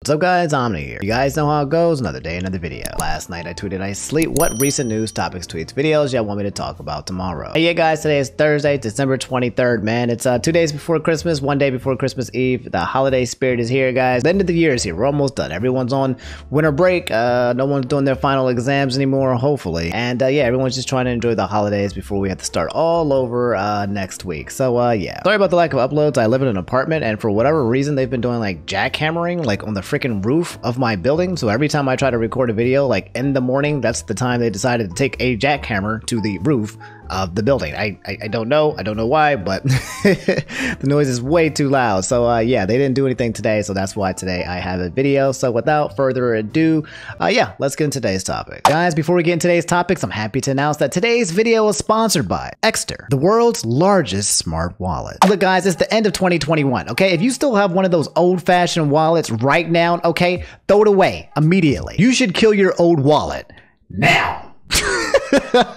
What's up guys, Omni here. You guys know how it goes, another day, another video. Last night I tweeted I sleep what recent news topics, tweets, videos y'all want me to talk about tomorrow. Hey yeah guys, today is Thursday, December 23rd, man. It's 2 days before Christmas, 1 day before Christmas Eve. The holiday spirit is here, guys. The end of the year is here. We're almost done. Everyone's on winter break. No one's doing their final exams anymore, hopefully. And yeah, everyone's just trying to enjoy the holidays before we have to start all over next week. So yeah. Sorry about the lack of uploads. I live in an apartment and for whatever reason they've been doing like jackhammering like on the freaking roof of my building. So every time I try to record a video like in the morning, that's the time they decided to take a jackhammer to the roof of the building. I don't know why, but the noise is way too loud. So yeah, they didn't do anything today, so that's why today I have a video. So without further ado, yeah, let's get into today's topic. Guys, before we get into today's topics, I'm happy to announce that today's video is sponsored by Ekster, the world's largest smart wallet. Look guys, it's the end of 2021, okay? If you still have one of those old-fashioned wallets right now, okay, throw it away immediately. You should kill your old wallet now.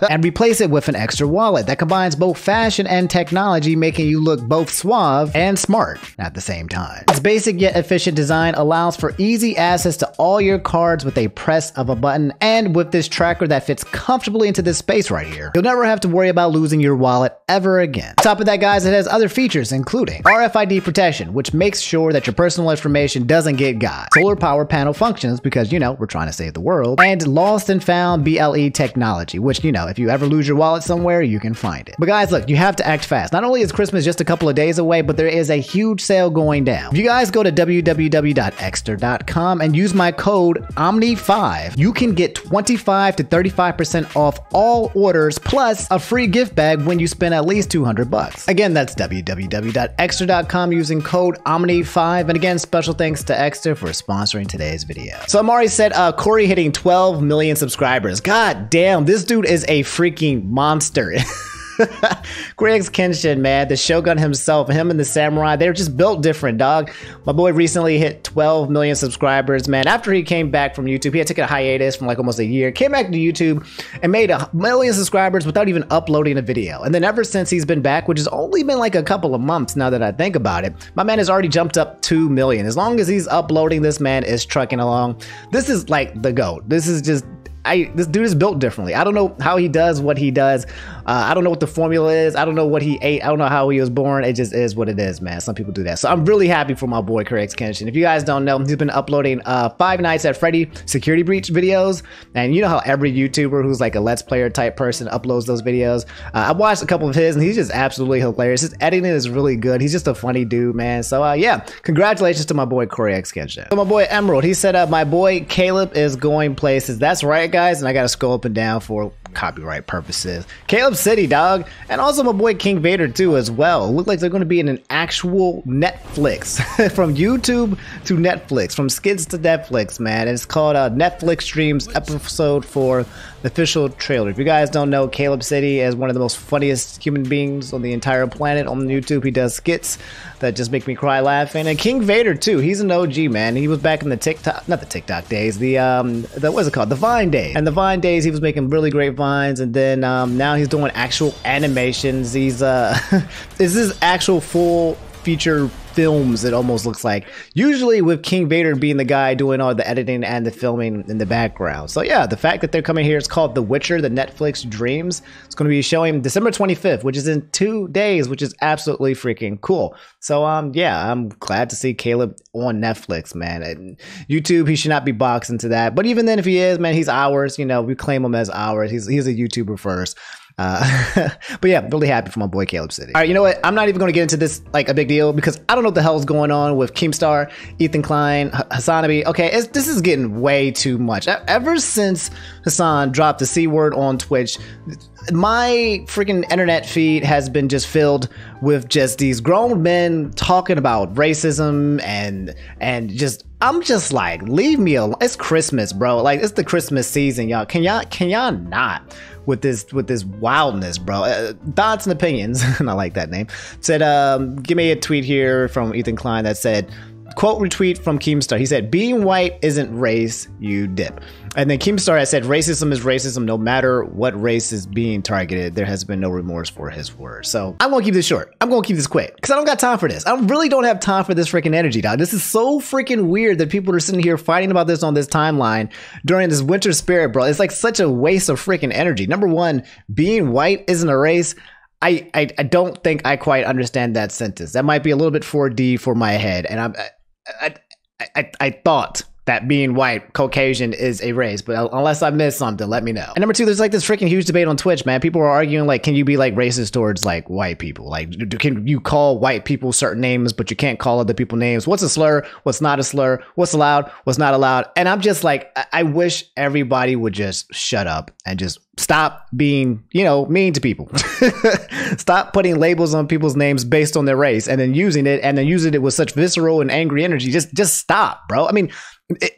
And replace it with an Ekster wallet that combines both fashion and technology, making you look both suave and smart at the same time. Its basic yet efficient design allows for easy access to all your cards with a press of a button, and with this tracker that fits comfortably into this space right here, you'll never have to worry about losing your wallet ever again. On top of that guys, it has other features including RFID protection, which makes sure that your personal information doesn't get got, solar power panel functions because, you know, we're trying to save the world, and lost and found BLE technology, which, you know, if you ever lose your wallet somewhere, you can find it. But guys, look, you have to act fast. Not only is Christmas just a couple of days away, but there is a huge sale going down. If you guys go to www.ekster.com and use my code OMNI5, you can get 25 to 35% off all orders plus a free gift bag when you spend at least 200 bucks. Again, that's www.ekster.com using code OMNI5. And again, special thanks to Ekster for sponsoring today's video. So Amari said, Cory hitting 12 million subscribers. God damn, this dude is a freaking monster. CoryxKenshin, man, the Shogun himself, him and the Samurai, they're just built different, dog. My boy recently hit 12 million subscribers, man. After he came back from YouTube, he had taken a hiatus from like almost a year, came back to YouTube and made 1 million subscribers without even uploading a video. And then ever since he's been back, which has only been like a couple of months now that I think about it, my man has already jumped up 2 million. As long as he's uploading, this man is trucking along. This is like the GOAT. This is just... this dude is built differently. I don't know how he does what he does. I don't know what the formula is. I don't know what he ate. I don't know how he was born. It just is what it is, man. Some people do that. So I'm really happy for my boy CoryxKenshin. If you guys don't know, he's been uploading Five Nights at Freddy security breach videos. And you know how every YouTuber who's like a Let's Player type person uploads those videos. I watched a couple of his and he's just absolutely hilarious. His editing is really good. He's just a funny dude, man. So yeah, congratulations to my boy CoryxKenshin. So my boy Emerald, he said my boy Caleb is going places. That's right, guys, and I gotta scroll up and down for copyright purposes. CalebCity, dog, and also my boy KingVader too as well. Look like they're going to be in an actual Netflix from YouTube to Netflix, from skits to Netflix, man. And it's called Netflix Streams Episode 4, the official trailer. If you guys don't know, CalebCity is one of the most funniest human beings on the entire planet on YouTube. He does skits that just make me cry laughing. And KingVader too, he's an OG, man. He was back in the TikTok, not the TikTok days, the what's it called, the Vine days. And the Vine days, he was making really great vines, and then now he's doing actual animations. He's this is actual full feature films, it almost looks like, usually with KingVader being the guy doing all the editing and the filming in the background. So yeah, the fact that they're coming here, it's called The Witcher, the Netflix Dreams. It's going to be showing December 25th, which is in 2 days, which is absolutely freaking cool. So yeah, I'm glad to see Caleb on Netflix, man. And YouTube, he should not be boxed into that, but even then, if he is, man, he's ours. You know, we claim him as ours. He's a YouTuber first. But yeah, really happy for my boy CalebCity. All right, you know what? I'm not even going to get into this like a big deal because I don't know what the hell is going on with Keemstar, Klein, Hasanabi. Okay, this is getting way too much. Ever since Hassan dropped the C word on Twitch, my freaking internet feed has been just filled with just these grown men talking about racism and just, I'm just like, leave me alone. It's Christmas, bro. Like, it's the Christmas season, y'all. Can y'all not with this wildness, bro? Thoughts and opinions, and I like that name. Said, give me a tweet here from Klein that said, quote retweet from Keemstar. He said, being white isn't race, you dip. And then Keemstar has said, racism is racism no matter what race is being targeted. There has been no remorse for his words. So I'm gonna keep this short. I'm gonna keep this quick because I don't got time for this. I really don't have time for this freaking energy, dog. This is so freaking weird that people are sitting here fighting about this on this timeline during this winter spirit, bro. It's like such a waste of freaking energy. Number one, being white isn't a race. I don't think I quite understand that sentence. That might be a little bit 4D for my head. And I thought that being white, Caucasian is a race, but unless I missed something, let me know. And number two, there's like this freaking huge debate on Twitch, man. People are arguing like, can you be like racist towards like white people? Like, can you call white people certain names, but you can't call other people names? What's a slur? What's not a slur? What's allowed? What's not allowed? And I'm just like, I wish everybody would just shut up and just stop being, you know, mean to people. Stop putting labels on people's names based on their race and then using it with such visceral and angry energy. Just stop, bro. I mean,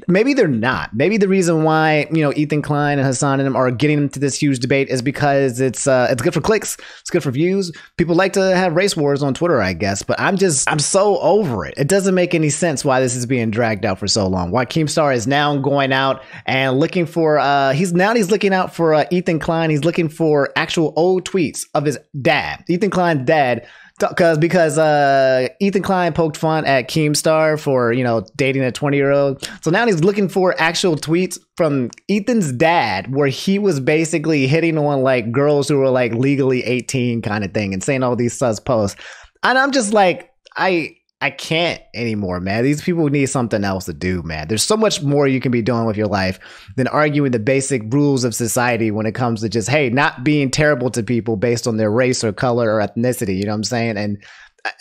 maybe they're not. Maybe the reason why, you know, Ethan Klein and Hassan and them are getting into this huge debate is because it's good for clicks. It's good for views. People like to have race wars on Twitter, I guess. But I'm so over it. It doesn't make any sense why this is being dragged out for so long. Why Keemstar is now going out and looking for he's looking out for Ethan Klein. He's looking for actual old tweets of his dad, Ethan Klein's dad. Because Ethan Klein poked fun at Keemstar for, you know, dating a 20-year-old. So now he's looking for actual tweets from Ethan's dad where he was basically hitting on like girls who were like legally 18 kind of thing and saying all these sus posts. And I'm just like, I can't anymore, man. These people need something else to do, man. There's so much more you can be doing with your life than arguing the basic rules of society when it comes to just, hey, not being terrible to people based on their race or color or ethnicity. You know what I'm saying? And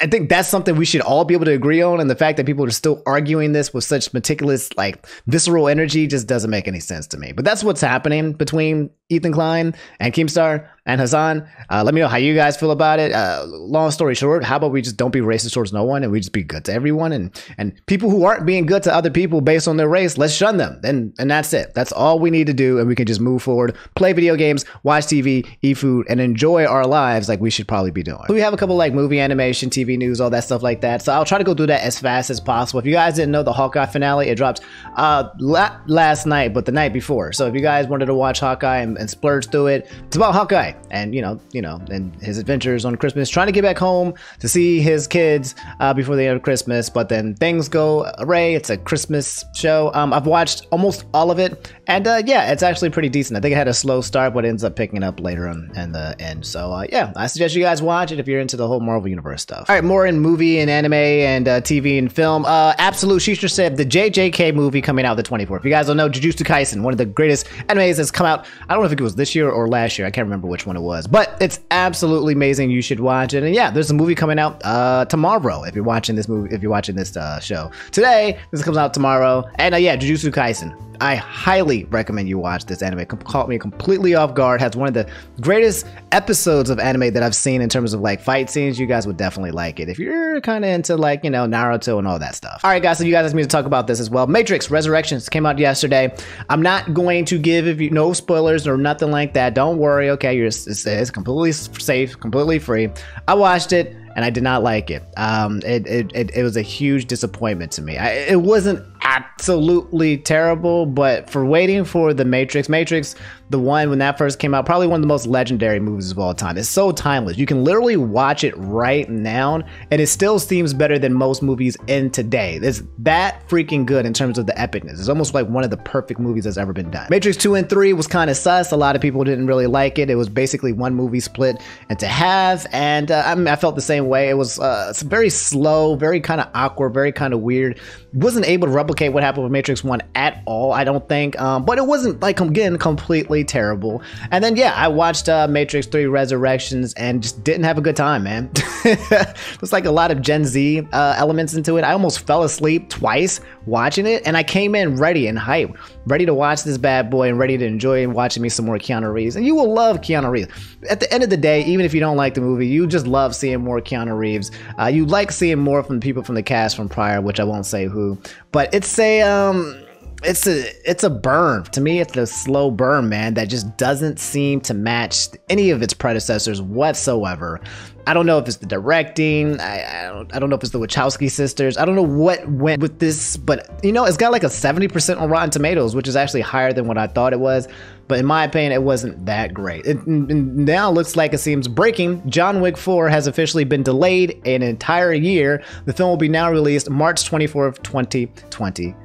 I think that's something we should all be able to agree on. And the fact that people are still arguing this with such meticulous, like visceral energy just doesn't make any sense to me. But that's what's happening between Ethan Klein and Keemstar and Hassan. Let me know how you guys feel about it. Long story short, how about we just don't be racist towards no one and we just be good to everyone, and people who aren't being good to other people based on their race, let's shun them. And that's it. That's all we need to do, and we can just move forward, play video games, watch TV, eat food, and enjoy our lives like we should probably be doing. So we have a couple like movie, animation, TV news, all that stuff like that. So I'll try to go through that as fast as possible. If you guys didn't know, the Hawkeye finale, it dropped last night, but the night before. So if you guys wanted to watch Hawkeye and splurge through it, it's about Hawkeye and you know, and his adventures on Christmas, trying to get back home to see his kids before the end of Christmas. But then things go array. It's a Christmas show. I've watched almost all of it, and yeah, it's actually pretty decent. I think it had a slow start, but it ends up picking up later on in the end. So yeah, I suggest you guys watch it if you're into the whole Marvel Universe stuff. All right, more in movie and anime and TV and film. Absolute Sheisha said the JJK movie coming out the 24th. If you guys don't know, Jujutsu Kaisen, one of the greatest animes that's come out. I don't know if it was this year or last year. I can't remember which one it was, but it's absolutely amazing. You should watch it. And yeah, there's a movie coming out tomorrow. If you're watching this movie, if you're watching this show today, this comes out tomorrow. And yeah, Jujutsu Kaisen. I highly recommend you watch this anime. Caught me completely off guard. Has one of the greatest episodes of anime that I've seen in terms of like fight scenes. You guys would definitely like it if you're kind of into like, you know, Naruto and all that stuff. All right, guys, so you guys asked me to talk about this as well. Matrix Ressurections came out yesterday. I'm not going to give you no spoilers or nothing like that. Don't worry, okay? It's completely safe, completely free. I watched it and I did not like it. It was a huge disappointment to me. It wasn't absolutely terrible, but for waiting for the Matrix, the one when that first came out, probably one of the most legendary movies of all time. It's so timeless. You can literally watch it right now and it still seems better than most movies in today. It's that freaking good in terms of the epicness. It's almost like one of the perfect movies that's ever been done. Matrix 2 and 3 was kind of sus. A lot of people didn't really like it. It was basically one movie split into half, and I felt the same way. It was very slow, very kind of awkward, very kind of weird. Wasn't able to replicate what happened with Matrix 1 at all, I don't think, but it wasn't like, again, completely terrible. And then yeah, I watched Matrix 3 Resurrections and just didn't have a good time, man. It was like a lot of Gen Z elements into it. I almost fell asleep twice watching it, and I came in ready and hyped, ready to watch this bad boy and ready to enjoy watching me some more Keanu Reeves. And you will love Keanu Reeves. At the end of the day, even if you don't like the movie, you just love seeing more Keanu Reeves. You like seeing more from the people from the cast from prior, which I won't say who, but it's a it's a burn. To me, it's a slow burn, man, that just doesn't seem to match any of its predecessors whatsoever. I don't know if it's the directing. I don't know if it's the Wachowski sisters. I don't know what went with this, but you know, it's got like a 70% on Rotten Tomatoes, which is actually higher than what I thought it was. But in my opinion, it wasn't that great. It now looks like it seems breaking. John Wick 4 has officially been delayed an entire year. The film will be now released March 24th, 2023.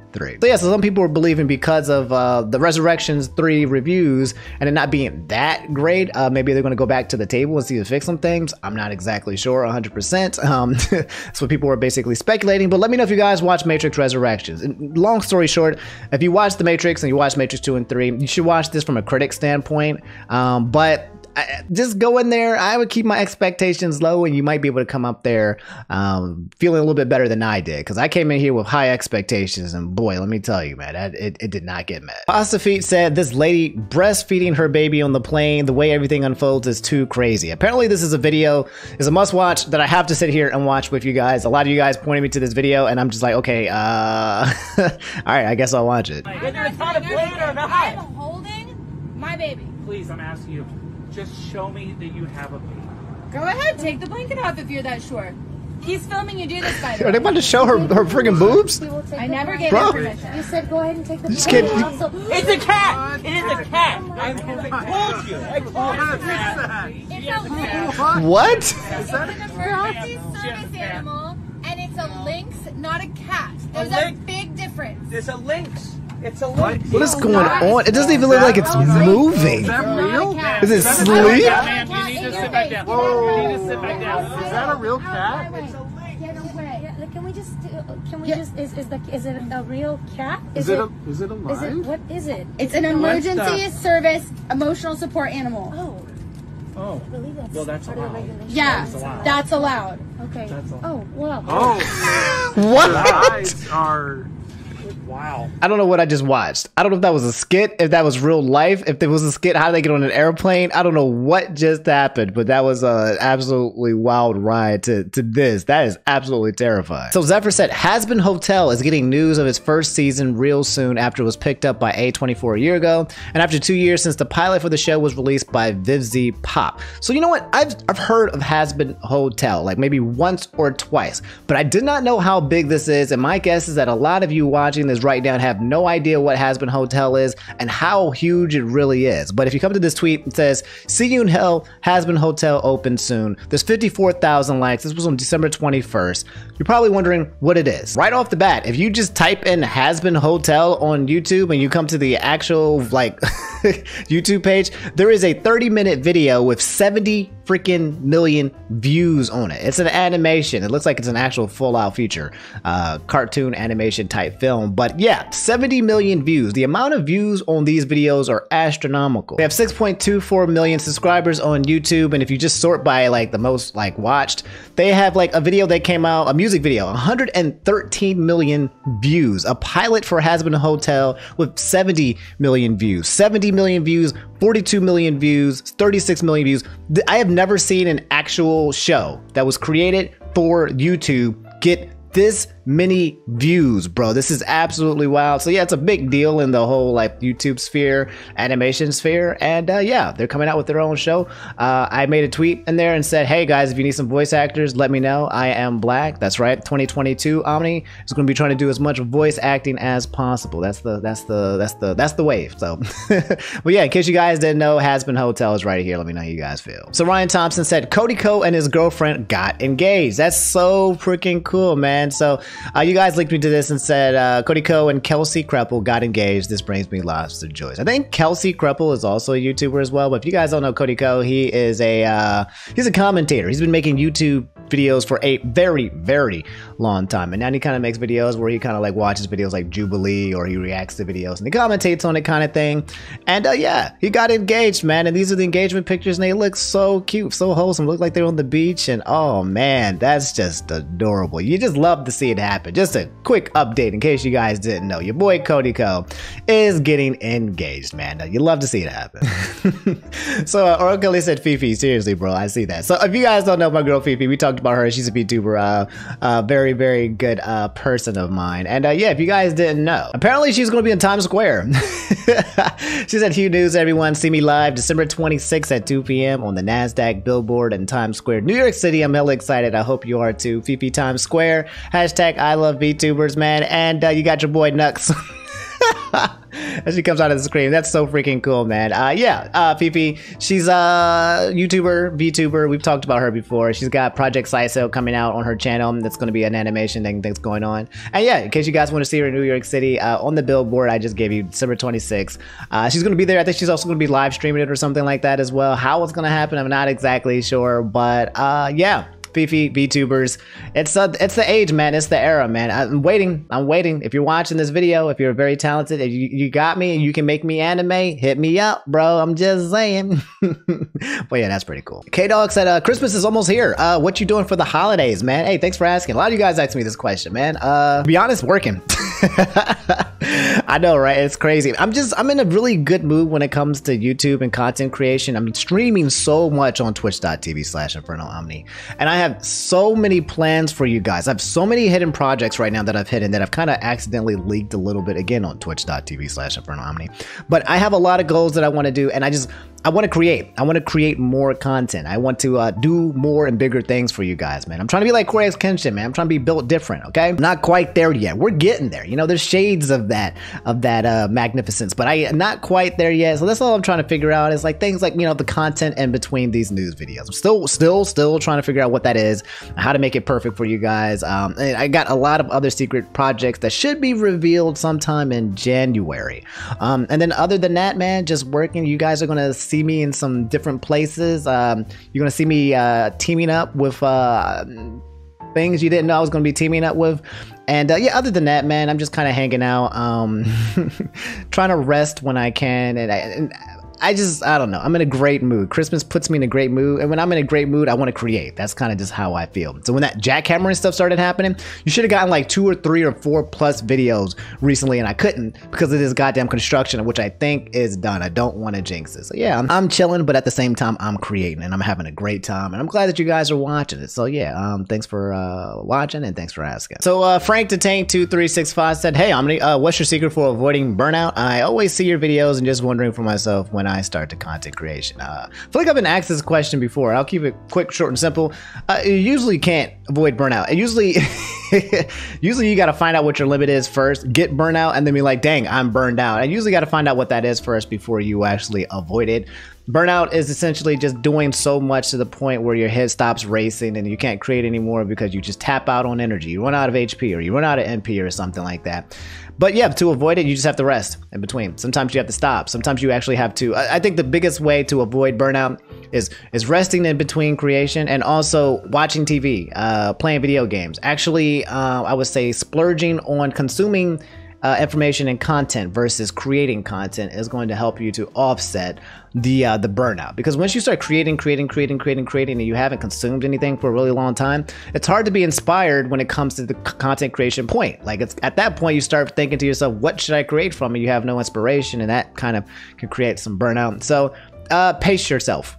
So yeah, so some people were believing because of the Ressurections 3 reviews and it not being that great, maybe they're going to go back to the table and see to fix some things. I'm not exactly sure 100%. That's what people were basically speculating, but let me know if you guys watch Matrix Resurrections. And long story short, if you watch The Matrix and you watch Matrix 2 and 3, you should watch this from a critic standpoint, but just go in there. I would keep my expectations low and you might be able to come up there feeling a little bit better than I did, because I came in here with high expectations and boy, let me tell you, man, it did not get met. Pasta Feet said this lady breastfeeding her baby on the plane, the way everything unfolds is too crazy. Apparently this is a must watch that I have to sit here and watch with you guys. A lot of you guys pointed me to this video and I'm just like, okay, all right, I guess I'll watch it. I'm holding my baby. Please, I'm asking you. Just show me that you have a baby. Go ahead, take the blanket off if you're that sure. He's filming you do this, by the way. Are they about to show her friggin' boobs? I never gave him permission. You said go ahead and take the blanket off. It's a cat! It is a cat! I told you! I told you! It's a What? It's an emergency service animal, and it's a lynx, not a cat. There's a big difference. It's a lynx. It's a lynx. What is going on? It doesn't even look like it's moving. Is that real? Is it sleep? Man, you need to sit back down. Whoa. You need to sit back down. Is that a real cat? Get away. Can we just is it a real cat? Is it alive? What is it? It's an emergency service emotional support animal. Oh. I believe that's Well, that's part of the allowed. regulation. Yeah, That's allowed. that's allowed. Okay. That's all. Oh, wow. Oh, What? the eyes are. Wow. I don't know what I just watched. I don't know if that was a skit, if that was real life. If there was a skit, how did they get on an airplane? I don't know what just happened, but that was an absolutely wild ride to this. That is absolutely terrifying. So Zephyr said, Hazbin Hotel is getting news of its first season real soon after it was picked up by A24 a year ago, and after 2 years since the pilot for the show was released by Vivzy Pop. So you know what? I've heard of Hazbin Hotel, like maybe once or twice, but I did not know how big this is, and my guess is that a lot of you watching this right now have no idea what Hazbin Hotel is and how huge it really is. But if you come to this tweet, it says, see you in hell, Hazbin Hotel open soon. There's 54,000 likes. This was on December 21st. You're probably wondering what it is. Right off the bat, if you just type in Hazbin Hotel on YouTube and you come to the actual like YouTube page, there is a 30-minute video with 70 freaking million views on it. It's an animation. It looks like it's an actual full-out feature cartoon animation type film. But yeah, 70 million views. The amount of views on these videos are astronomical. They have 6.24 million subscribers on YouTube, and if you just sort by like the most like watched, they have like a video that came out, a music video, 113 million views. A pilot for Hazbin Hotel with 70 million views. 70 million views, 42 million views, 36 million views. I have never seen an actual show that was created for YouTube get this many views, bro. This is absolutely wild. So yeah, it's a big deal in the whole like YouTube sphere, animation sphere, and yeah, they're coming out with their own show. I made a tweet in there and said, hey guys, if you need some voice actors, let me know. I am black. That's right. 2022 Omni is going to be trying to do as much voice acting as possible. That's the wave. So but yeah, in case you guys didn't know, Hazbin Hotel is right here. Let me know how you guys feel. So Ryan Thompson said Cody Co and his girlfriend got engaged. That's so freaking cool, man. So you guys linked me to this and said Cody Co and Kelsey Kreppel got engaged. This brings me lots of joy. I think Kelsey Kreppel is also a YouTuber as well. But if you guys don't know Cody Co, he is he's a commentator. He's been making YouTube videos for a very, very long time, and now he kind of makes videos where he kind of like watches videos like Jubilee, or he reacts to videos and he commentates on it kind of thing. And yeah, he got engaged, man, and these are the engagement pictures and they look so cute, so wholesome. Look like they're on the beach, and oh man, that's just adorable. You just love to see it happen. happened. Just a quick update in case you guys didn't know. Your boy Cody is getting engaged, man. You love to see it happen. So Oracle said FeFe. Seriously, bro, I see that. So if you guys don't know my girl FeFe, we talked about her. She's a VTuber, very, very good person of mine. And yeah, if you guys didn't know, apparently she's going to be in Times Square. She said, "Huge news, everyone. See me live December 26th at 2 p.m. on the NASDAQ billboard in Times Square, New York City. I'm hella excited. I hope you are too. FeFe Times Square. Hashtag I love VTubers, man. And you got your boy Nux." As she comes out of the screen. That's so freaking cool, man. Yeah, FeFe, she's a YouTuber, VTuber. We've talked about her before. She's got Project Saiso coming out on her channel. That's going to be an animation thing that's going on. And yeah, in case you guys want to see her in New York City, on the billboard I just gave you, December 26th. She's going to be there. I think she's also going to be live streaming it or something like that as well. How it's going to happen, I'm not exactly sure. But yeah. FeFe, VTubers, it's the age, man. It's the era, man. I'm waiting. If you're watching this video, if you're very talented, if you got me and you can make me anime, hit me up, bro. I'm just saying. But yeah, that's pretty cool. K-Dog said, Christmas is almost here. What you doing for the holidays, man? Hey, thanks for asking. A lot of you guys asked me this question, man. To be honest, working. I know, right? It's crazy. I'm in a really good mood when it comes to YouTube and content creation. I'm streaming so much on twitch.tv/InfernalOmni. And I have so many plans for you guys. I have so many hidden projects right now that I've hidden that I've kind of accidentally leaked a little bit again on twitch.tv/InfernalOmni. But I have a lot of goals that I want to do, and I want to create. I want to create more content. I want to do more and bigger things for you guys, man. I'm trying to be like CoryxKenshin, man. I'm trying to be built different, okay? I'm not quite there yet. We're getting there. You know, there's shades of that magnificence, but I am not quite there yet. So that's all I'm trying to figure out is like things like, you know, the content in between these news videos. I'm still trying to figure out what that is, how to make it perfect for you guys. And I got a lot of other secret projects that should be revealed sometime in January. And then other than that, man, just working. You guys are going to see me in some different places. You're gonna see me teaming up with things you didn't know I was gonna be teaming up with. And yeah, other than that, man, I'm just kind of hanging out, trying to rest when I can, and I don't know. I'm in a great mood. Christmas puts me in a great mood. And when I'm in a great mood, I want to create. That's kind of just how I feel. So when that jackhammering stuff started happening, you should have gotten like 2 or 3 or 4 plus videos recently. And I couldn't because of this goddamn construction, which I think is done. I don't want to jinx it. So yeah, I'm chilling, but at the same time, I'm creating and I'm having a great time. And I'm glad that you guys are watching it. So yeah, thanks for watching and thanks for asking. So Frank Detain 2365 said, "Hey Omni, what's your secret for avoiding burnout? I always see your videos and just wondering for myself when I start the content creation." I feel like I've been asked this question before. I'll keep it quick, short, and simple. You usually can't avoid burnout. And usually you got to find out what your limit is first, get burnout, and then be like, dang, I'm burned out. And usually got to find out what that is first before you actually avoid it. Burnout is essentially just doing so much to the point where your head stops racing and you can't create anymore because you just tap out on energy. You run out of HP or you run out of MP or something like that. But yeah, to avoid it, you just have to rest in between. Sometimes you have to stop. Sometimes you actually have to. I think the biggest way to avoid burnout is resting in between creation and also watching TV, playing video games. Actually, I would say splurging on consuming information and content versus creating content is going to help you to offset the burnout. Because once you start creating and you haven't consumed anything for a really long time, it's hard to be inspired when it comes to the content creation point. Like it's at that point you start thinking to yourself, what should I create from? And you have no inspiration, and that kind of can create some burnout. So pace yourself.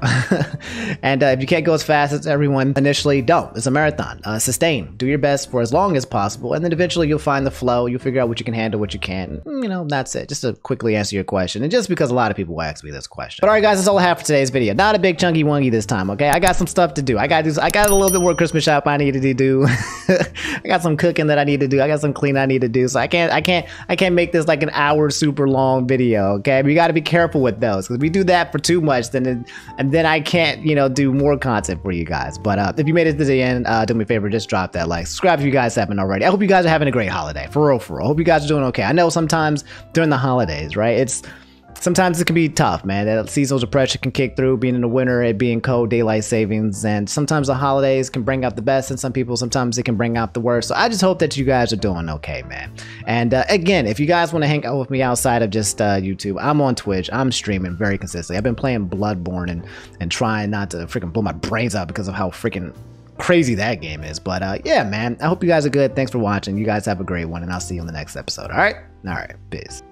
And if you can't go as fast as everyone initially, don't. It's a marathon. Sustain. Do your best for as long as possible, and then eventually you'll find the flow. You'll figure out what you can handle, what you can't. You know, that's it. Just to quickly answer your question, and just because a lot of people ask me this question. But all right, guys, that's all I have for today's video. Not a big chunky wongy this time, okay? I got some stuff to do. I got a little bit more Christmas shop I needed to do. I got some cooking that I need to do. I got some cleaning I need to do. So I can't make this like an hour super long video, okay? We got to be careful with those, because we do that for too much, and then I can't, you know, do more content for you guys. But if you made it to the end, do me a favor, just drop that like, subscribe if you guys haven't already. I hope you guys are having a great holiday, for real. I hope you guys are doing okay. I know sometimes during the holidays, right, sometimes it can be tough, man. That seasonal depression can kick through, being in the winter, it being cold, daylight savings, and sometimes the holidays can bring out the best in some people, sometimes it can bring out the worst. So I just hope that you guys are doing okay, man. And again, if you guys want to hang out with me outside of just YouTube, I'm on Twitch. I'm streaming very consistently. I've been playing Bloodborne and trying not to freaking blow my brains out because of how freaking crazy that game is. But yeah, man, I hope you guys are good. Thanks for watching. You guys have a great one, and I'll see you on the next episode. All right, peace.